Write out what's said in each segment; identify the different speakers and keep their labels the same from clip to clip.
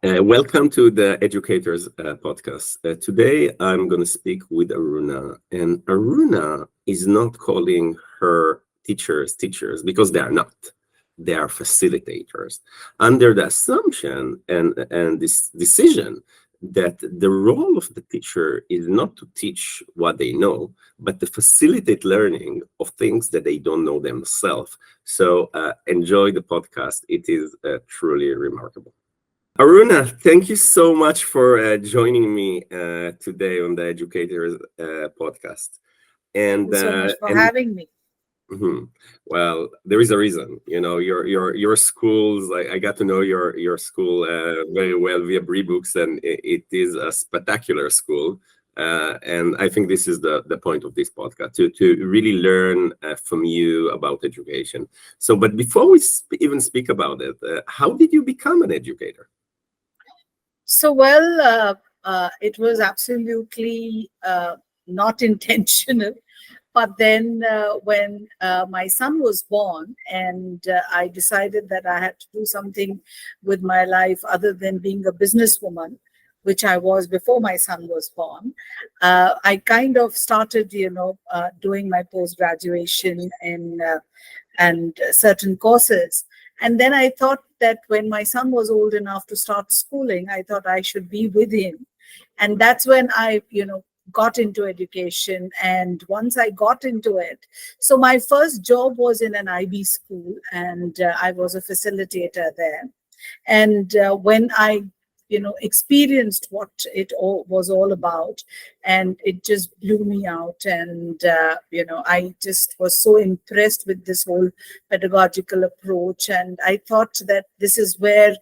Speaker 1: Welcome to the Educators podcast. Today I'm going to speak with Aruna, and Aruna is not calling her teachers because they are not. They are facilitators under the assumption and this decision that the role of the teacher is not to teach what they know, but to facilitate learning of things that they don't know themselves. So enjoy the podcast. It is truly remarkable. Aruna, thank you so much for joining me today on the Educators podcast.
Speaker 2: Thank
Speaker 1: And
Speaker 2: you so
Speaker 1: uh,
Speaker 2: much for
Speaker 1: and
Speaker 2: having me.
Speaker 1: mhm. Well, there is a reason. You know, your schools. I got to know your school very well via Bri Books, and it is a spectacular school. And I think this is the point of this podcast to really learn from you about education. So, but before we even speak about it, how did you become an educator?
Speaker 2: So, well, it was absolutely not intentional. But then, when my son was born, and I decided that I had to do something with my life other than being a businesswoman, which I was before my son was born, I kind of started, doing my post graduation and certain courses. And then I thought that when my son was old enough to start schooling, I thought I should be with him. And that's when I, got into education. And once I got into it, so my first job was in an IB school, and I was a facilitator there. And when I experienced what it all was all about, and it just blew me out. And I just was so impressed with this whole pedagogical approach, and I thought that this is where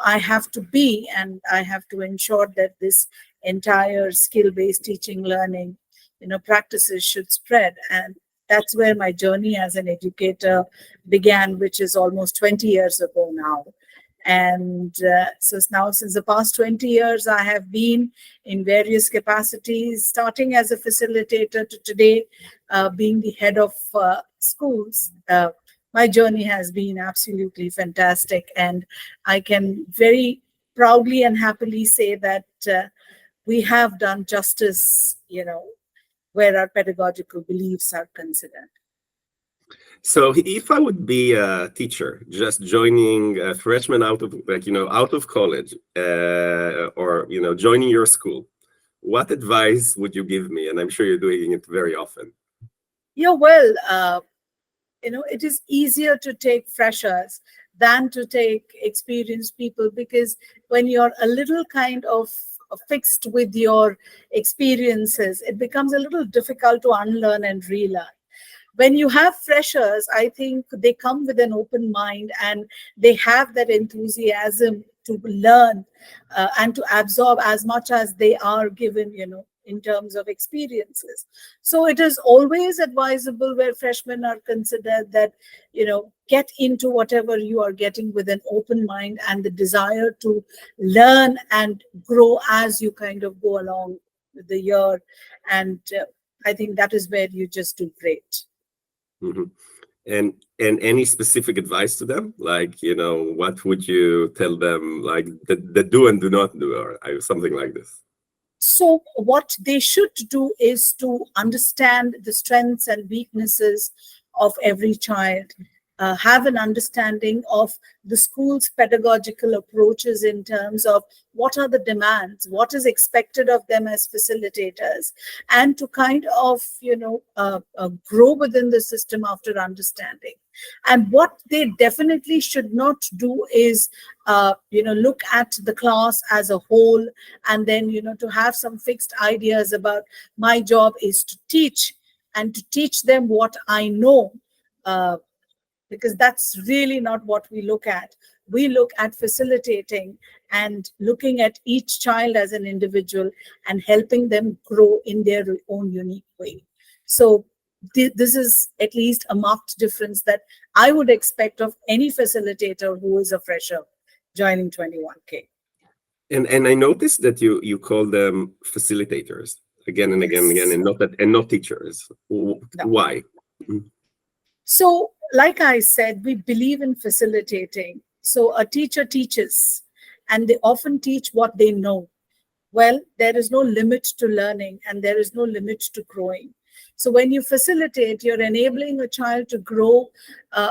Speaker 2: I have to be, and I have to ensure that this entire skill-based teaching learning practices should spread. And that's where my journey as an educator began, which is almost 20 years ago now. And so now, since the past 20 years, I have been in various capacities, starting as a facilitator to today being the head of schools. My journey has been absolutely fantastic. And I can very proudly and happily say that we have done justice, where our pedagogical beliefs are considered.
Speaker 1: So if I would be a teacher, just joining a freshman out of out of college, or joining your school, what advice would you give me? And I'm sure you're doing it very often.
Speaker 2: Yeah, well, it is easier to take freshers than to take experienced people, because when you're a little kind of fixed with your experiences, it becomes a little difficult to unlearn and relearn. When you have freshers, I think they come with an open mind, and they have that enthusiasm to learn and to absorb as much as they are given, in terms of experiences. So it is always advisable, where freshmen are considered, that, get into whatever you are getting with an open mind and the desire to learn and grow as you kind of go along with the year. And I think that is where you just do great.
Speaker 1: Hmm. And any specific advice to them, like what would you tell them, like the do and do not do, or something like this?
Speaker 2: So what they should do is to understand the strengths and weaknesses of every child, have an understanding of the school's pedagogical approaches in terms of what are the demands, what is expected of them as facilitators, and to kind of, grow within the system after understanding. And what they definitely should not do is, look at the class as a whole, and then, to have some fixed ideas about my job is to teach, and to teach them what I know. Because that's really not what we look at. We look at facilitating and looking at each child as an individual and helping them grow in their own unique way. So this is at least a marked difference that I would expect of any facilitator who is a fresher joining 21K.
Speaker 1: And I noticed that you call them facilitators again and again and again,
Speaker 2: Yes.
Speaker 1: and not teachers.
Speaker 2: No.
Speaker 1: Why?
Speaker 2: So, like I said, we believe in facilitating. So a teacher teaches, and they often teach what they know. Well, there is no limit to learning and there is no limit to growing. So when you facilitate, you're enabling a child to grow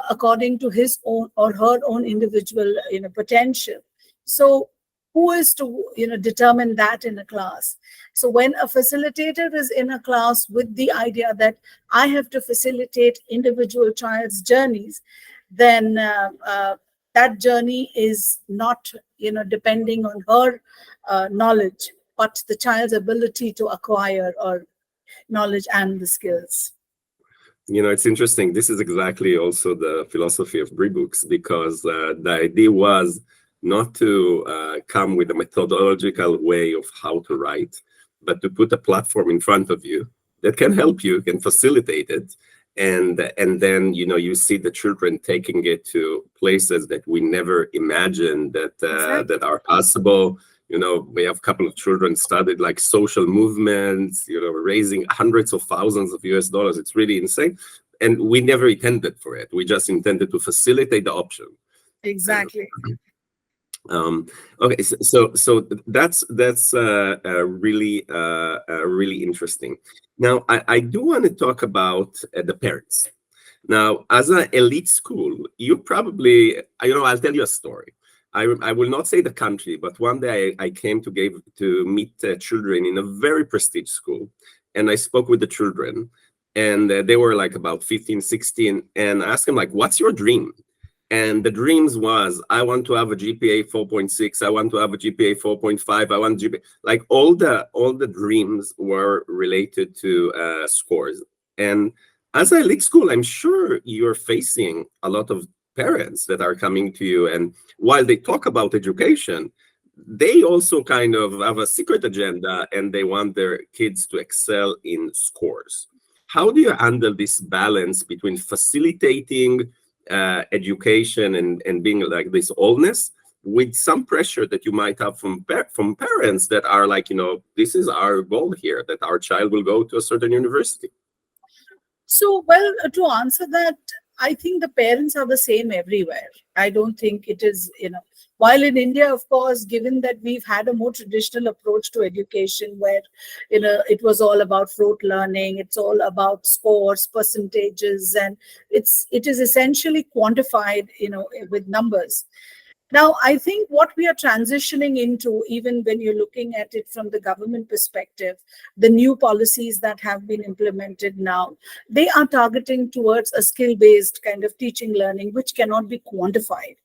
Speaker 2: according to his own or her own individual, potential. So who is to, determine that in a class? So when a facilitator is in a class with the idea that I have to facilitate individual child's journeys, then that journey is not, depending on her knowledge, but the child's ability to acquire or knowledge and the skills.
Speaker 1: It's interesting. This is exactly also the philosophy of BriBooks, because the idea was not to come with a methodological way of how to write, but to put a platform in front of you that can help you, can facilitate it. And then, you see the children taking it to places that we never imagined that
Speaker 2: Exactly.
Speaker 1: that are possible. We have a couple of children studied like social movements, raising hundreds of thousands of US dollars. It's really insane. And we never intended for it. We just intended to facilitate the option.
Speaker 2: Exactly.
Speaker 1: Okay, so that's really interesting. Now, I do want to talk about the parents. Now, as an elite school, you probably, I'll tell you a story. I will not say the country, but one day I came to meet children in a very prestigious school, and I spoke with the children, and they were like about 15, 16, and I asked them, like, what's your dream? And the dreams was, I want to have a GPA 4.6, I want to have a GPA 4.5, I want GPA, like all the dreams were related to scores. And as a elite school, I'm sure you're facing a lot of parents that are coming to you, and while they talk about education, they also kind of have a secret agenda and they want their kids to excel in scores. How do you handle this balance between facilitating education and being like this allness with some pressure that you might have from parents that are like, this is our goal here, that our child will go to a certain university?
Speaker 2: So, well, to answer that, I think the parents are the same everywhere. I don't think it is, while in India, of course, given that we've had a more traditional approach to education where, it was all about rote learning, it's all about scores, percentages, and it is essentially quantified, with numbers. Now, I think what we are transitioning into, even when you're looking at it from the government perspective, the new policies that have been implemented now, they are targeting towards a skill-based kind of teaching learning, which cannot be quantified.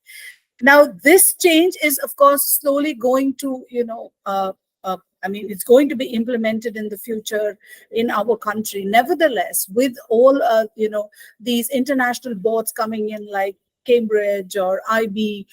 Speaker 2: Now, this change is, of course, slowly going to, it's going to be implemented in the future in our country. Nevertheless, with all, these international boards coming in like Cambridge or IB,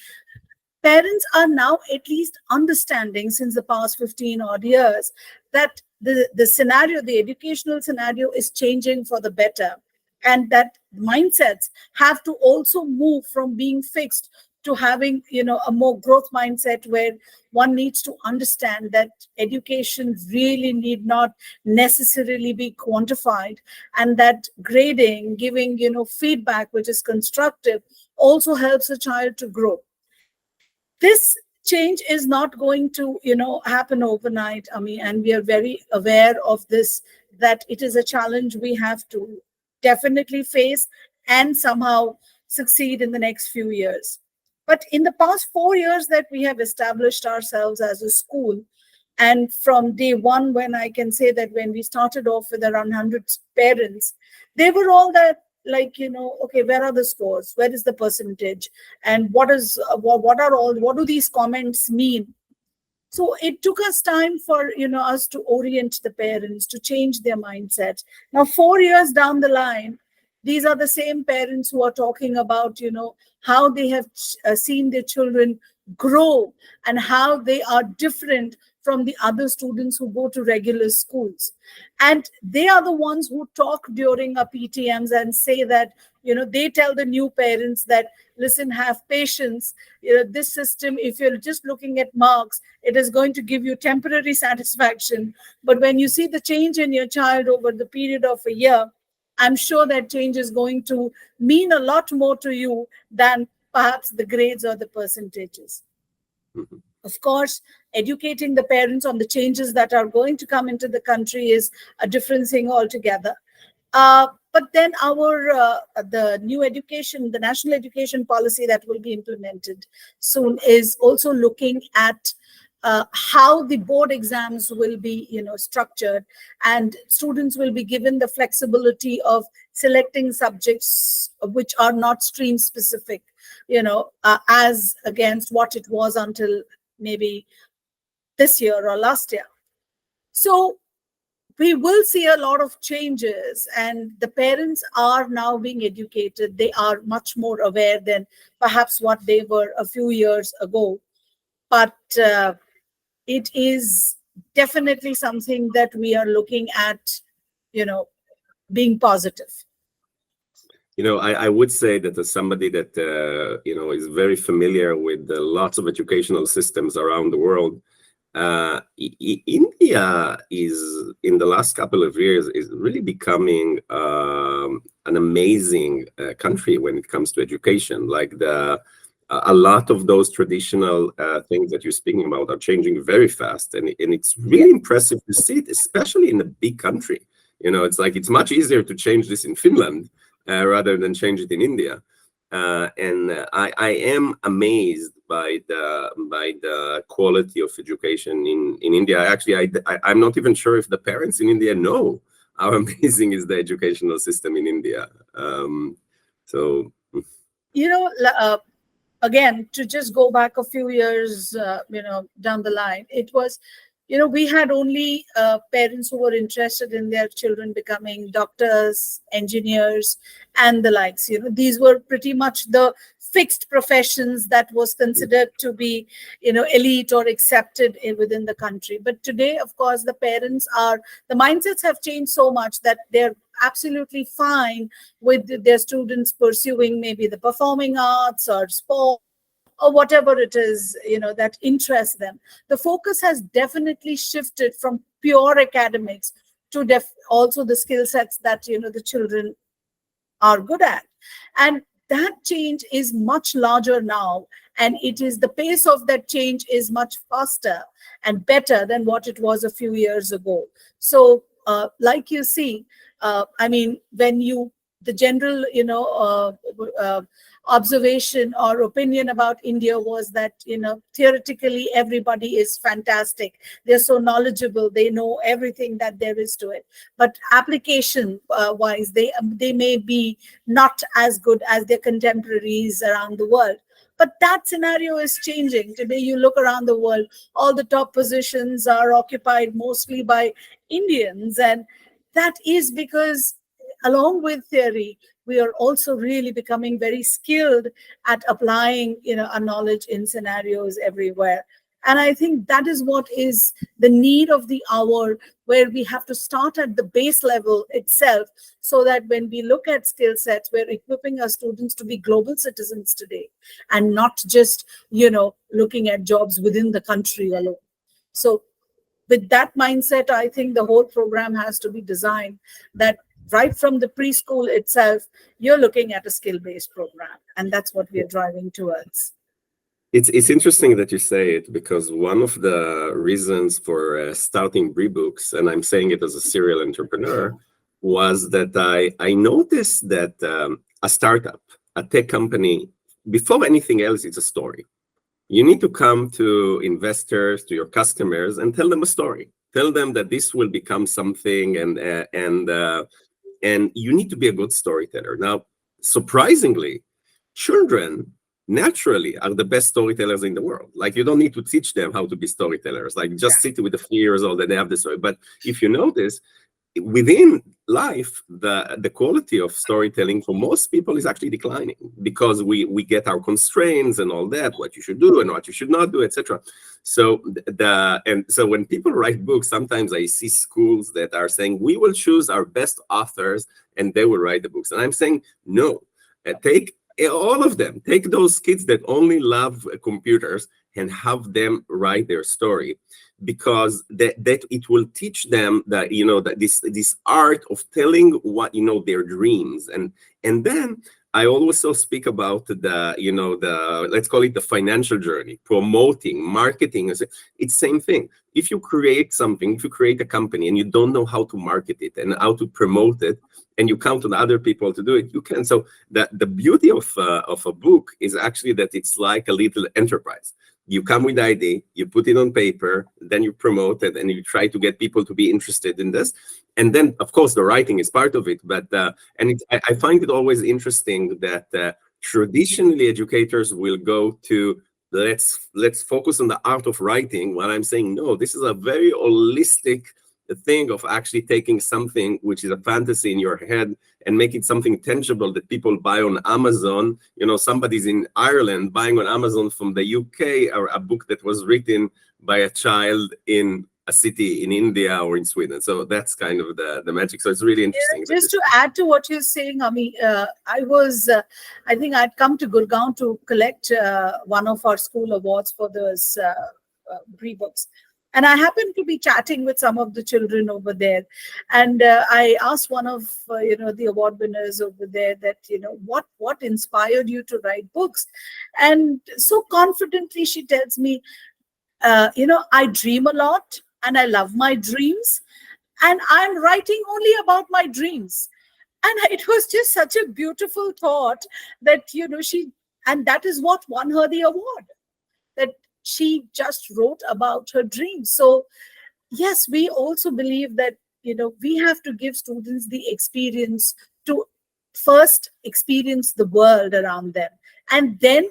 Speaker 2: parents are now at least understanding since the past 15 odd years that the scenario, the educational scenario is changing for the better, and that mindsets have to also move from being fixed to having, a more growth mindset where one needs to understand that education really need not necessarily be quantified, and that grading, giving, feedback which is constructive also helps a child to grow. This change is not going to, happen overnight. And we are very aware of this, that it is a challenge we have to definitely face and somehow succeed in the next few years. But in the past 4 years that we have established ourselves as a school, and from day one, when I can say that when we started off with around 100 parents, they were all that, like, okay, where are the scores, where is the percentage, and what do these comments mean? So it took us time for, us to orient the parents, to change their mindset. Now 4 years down the line, these are the same parents who are talking about, how they have seen their children grow and how they are different from the other students who go to regular schools. And they are the ones who talk during our PTMs and say that, they tell the new parents that, listen, have patience. This system, if you're just looking at marks, it is going to give you temporary satisfaction. But when you see the change in your child over the period of a year, I'm sure that change is going to mean a lot more to you than perhaps the grades or the percentages.
Speaker 1: Mhm.
Speaker 2: Of course, educating the parents on the changes that are going to come into the country is a different thing altogether. But then the new education, the national education policy that will be implemented soon is also looking at how the board exams will be, structured, and students will be given the flexibility of selecting subjects which are not stream specific, as against what it was until maybe this year or last year. So we will see a lot of changes, and the parents are now being educated. They are much more aware than perhaps what they were a few years ago. But it is definitely something that we are looking at, being positive.
Speaker 1: I would say that as somebody that, is very familiar with lots of educational systems around the world, India is, in the last couple of years, is really becoming an amazing country when it comes to education. Like a lot of those traditional things that you're speaking about are changing very fast, and it's really impressive to see it, especially in a big country. It's like it's much easier to change this in Finland rather than change it in India. And I am amazed by the quality of education in India. Actually, I'm not even sure if the parents in India know how amazing is the educational system in India.
Speaker 2: Again, to just go back a few years, down the line, it was, we had only parents who were interested in their children becoming doctors, engineers, and the likes. These were pretty much the fixed professions that was considered to be, elite or accepted within the country. But today, of course, the mindsets have changed so much that they're absolutely fine with their students pursuing maybe the performing arts or sport or whatever it is, that interests them. The focus has definitely shifted from pure academics to also the skill sets that, the children are good at. And that change is much larger now, and the pace of that change is much faster and better than what it was a few years ago. So like you see, when the general, observation or opinion about India was that, theoretically everybody is fantastic. They're so knowledgeable. They know everything that there is to it. But application wise, they may be not as good as their contemporaries around the world. But that scenario is changing. Today, you look around the world, all the top positions are occupied mostly by Indians. And that is because, along with theory, we are also really becoming very skilled at applying, our knowledge in scenarios everywhere. And I think that is what is the need of the hour, where we have to start at the base level itself, so that when we look at skill sets, we're equipping our students to be global citizens today, and not just, looking at jobs within the country alone. So with that mindset, I think the whole program has to be designed that right from the preschool itself, you're looking at a skill-based program, and that's what we are driving towards.
Speaker 1: It's interesting that you say it, because one of the reasons for starting BriBooks, and I'm saying it as a serial entrepreneur, was that I noticed that a startup, a tech company, before anything else, it's a story. You need to come to investors, to your customers, and tell them a story. Tell them that this will become something, and you need to be a good storyteller. Now, surprisingly, children naturally are the best storytellers in the world. Like, you don't need to teach them how to be storytellers. Like, just sit with the 3 years old and they have the story. But if you notice, within life, the quality of storytelling for most people is actually declining, because we get our constraints and all that, what you should do and what you should not do, etc. So when people write books, sometimes I see schools that are saying, we will choose our best authors and they will write the books. And I'm saying, no, take all of them. Take those kids that only love computers and have them write their story, because that it will teach them that this art of telling what their dreams, and then I also speak about the let's call it the financial journey, promoting, marketing. It's same thing. If you create something, if you create a company and you don't know how to market it and how to promote it, and you count on other people to do it, you can. So the beauty of a book is actually that it's like a little enterprise. You come with the idea, you put it on paper, then you promote it, and you try to get people to be interested in this. And then, of course, the writing is part of it. But I find it always interesting that traditionally educators will go to let's focus on the art of writing. While I'm saying no, this is a very holistic thing of actually taking something which is a fantasy in your head and make it something tangible that people buy on Amazon. Somebody's in Ireland buying on Amazon from the UK or a book that was written by a child in a city in India or in Sweden. So that's kind of the magic. So it's really interesting.
Speaker 2: Just to add to what you're saying, Ami, I think I'd come to Gurgaon to collect one of our school awards for those Bri Books. And I happened to be chatting with some of the children over there. And I asked one of, the award winners over there that, what inspired you to write books? And so confidently, she tells me, I dream a lot and I love my dreams. And I'm writing only about my dreams. And it was just such a beautiful thought that, and that is what won her the award. That she just wrote about her dreams. So yes, we also believe that, we have to give students the experience to first experience the world around them and then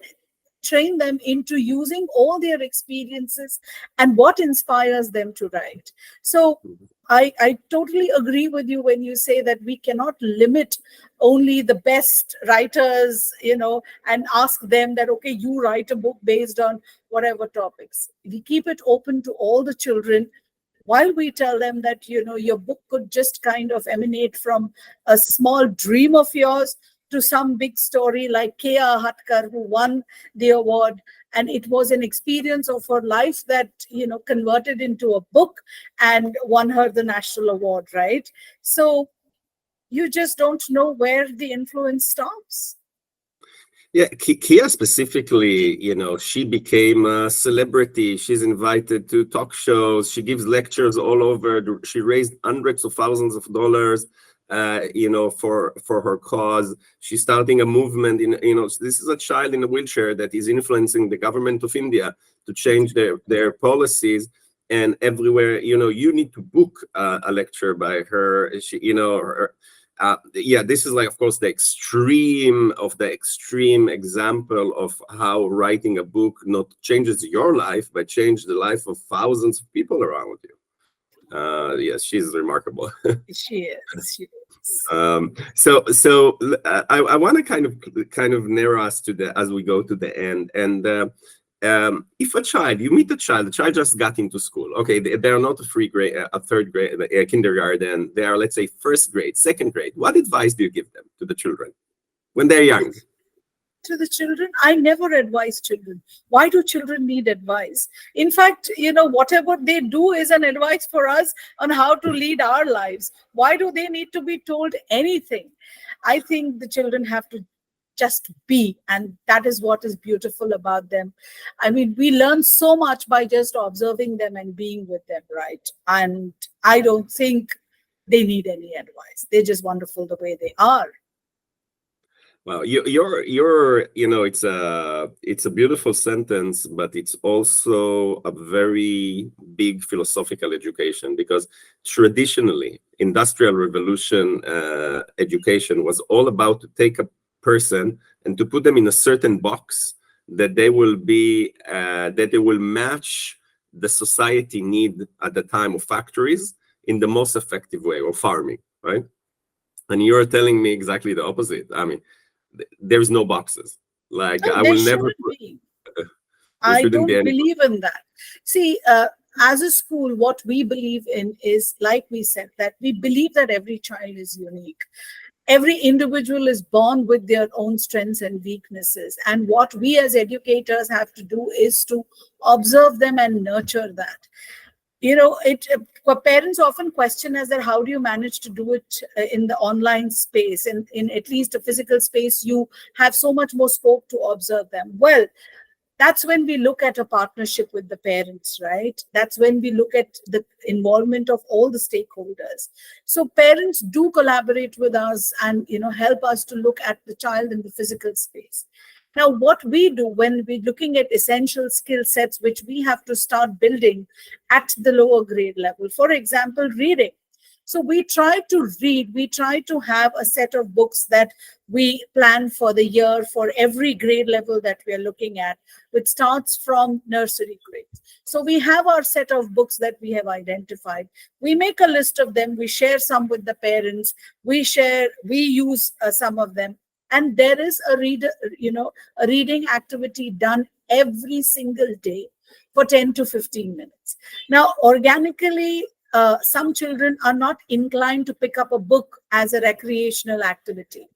Speaker 2: train them into using all their experiences and what inspires them to write. So I totally agree with you when you say that we cannot limit only the best writers, and ask them that, okay, you write a book based on whatever topics. We keep it open to all the children while we tell them that, your book could just kind of emanate from a small dream of yours to some big story like CAIE Hatkar, who won the award. And it was an experience of her life that, converted into a book and won her the national award, right? So you just don't know where the influence stops.
Speaker 1: Yeah, Kia specifically, she became a celebrity. She's invited to talk shows. She gives lectures all over. She raised hundreds of thousands of dollars, for her cause. She's starting a movement this is a child in a wheelchair that is influencing the government of India to change their policies. And everywhere, you need to book a lecture by her. She, this is like, of course, the extreme example of how writing a book not changes your life, but changes the life of thousands of people around you. Yes, she's remarkable.
Speaker 2: She is.
Speaker 1: So I want to kind of narrow us to as we go to the end. And if you meet a child, the child just got into school. Okay, they are not a third grade, a kindergarten. They are, let's say, first grade, second grade. What advice do you give them to the children when they're young?
Speaker 2: To the children, I never advise children. Why do children need advice? In fact, whatever they do is an advice for us on how to lead our lives. Why do they need to be told anything? I think the children have to just be, and that is what is beautiful about them. I mean, we learn so much by just observing them and being with them, right? And I don't think they need any advice. They're just wonderful the way they are.
Speaker 1: Well, it's a beautiful sentence, but it's also a very big philosophical education, because traditionally, Industrial Revolution education was all about to take a person and to put them in a certain box that they will match the society need at the time of factories in the most effective way, or farming, right? And you're telling me exactly the opposite. I mean, there's no boxes. Like,
Speaker 2: no,
Speaker 1: I will never.
Speaker 2: I don't believe in that. See, as a school, what we believe in is, like we said, that we believe that every child is unique. Every individual is born with their own strengths and weaknesses. And what we as educators have to do is to observe them and nurture that. Parents often question us that how do you manage to do it in the online space, in at least a physical space you have so much more scope to observe them. Well, that's when we look at a partnership with the parents, right? That's when we look at the involvement of all the stakeholders. So parents do collaborate with us and help us to look at the child in the physical space. Now, what we do when we're looking at essential skill sets, which we have to start building at the lower grade level, for example, reading. So we try to read, we try to have a set of books that we plan for the year for every grade level that we are looking at, which starts from nursery grades. So we have our set of books that we have identified. We make a list of them, we share some with the parents, we use some of them. And there is a reading activity done every single day for 10 to 15 minutes. Now, organically, some children are not inclined to pick up a book as a recreational activity.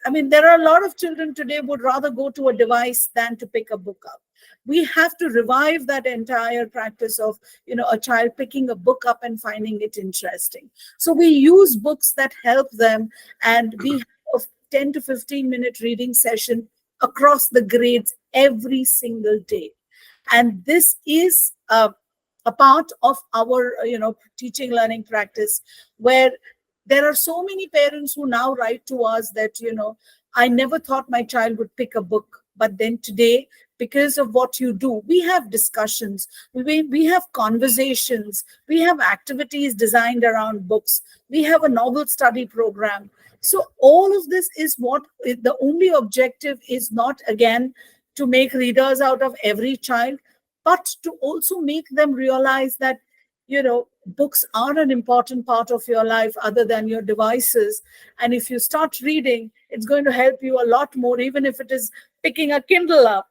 Speaker 2: I mean, there are a lot of children today would rather go to a device than to pick a book up. We have to revive that entire practice of, a child picking a book up and finding it interesting. So we use books that help them, and we have a 10 to 15 minute reading session across the grades every single day. And this is a part of our, teaching learning practice, where there are so many parents who now write to us that, I never thought my child would pick a book. But then today, because of what you do, we have discussions, we have conversations, we have activities designed around books, we have a novel study program. So all of this is what the only objective is, not again to make readers out of every child, but to also make them realize that, books are an important part of your life other than your devices. And if you start reading, it's going to help you a lot more, even if it is picking a Kindle up.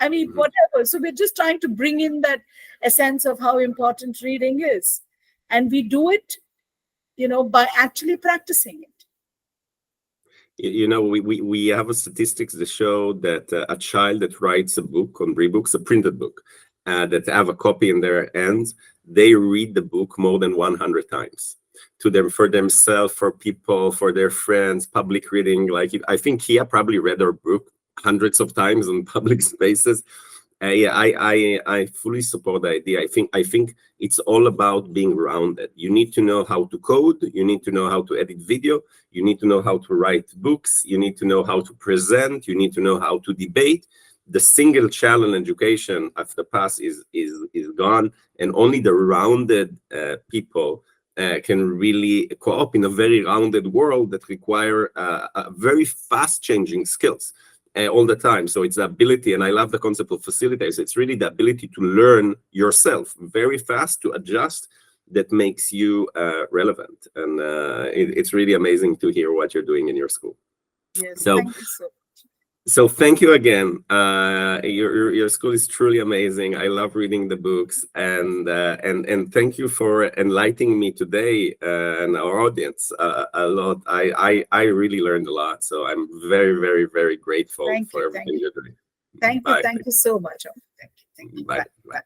Speaker 2: I mean, whatever. So we're just trying to bring in that essence of how important reading is. And we do it, by actually practicing it.
Speaker 1: We have a statistics that show that a child that writes a book on BriBooks, a printed book, that have a copy in their hands, they read the book more than 100 times for themselves, for people, for their friends. Public reading, I think Kia probably read our book hundreds of times in public spaces. I fully support the idea. I think it's all about being rounded. You need to know how to code. You need to know how to edit video. You need to know how to write books. You need to know how to present. You need to know how to debate. The single channel education of the past is gone, and only the rounded people can really co-op in a very rounded world that require a very fast changing skills. All the time. So it's the ability, and I love the concept of facilitators. It's really the ability to learn yourself very fast, to adjust, that makes you relevant. And it's really amazing to hear what you're doing in your school.
Speaker 2: Yes, thank you so much.
Speaker 1: So thank you again. Your school is truly amazing. I love reading the books, and thank you for enlightening me today and our audience a lot. I really learned a lot. So I'm very, very, very grateful for everything you're doing.
Speaker 2: Thank you so much. Thank you.
Speaker 1: Bye. Bye.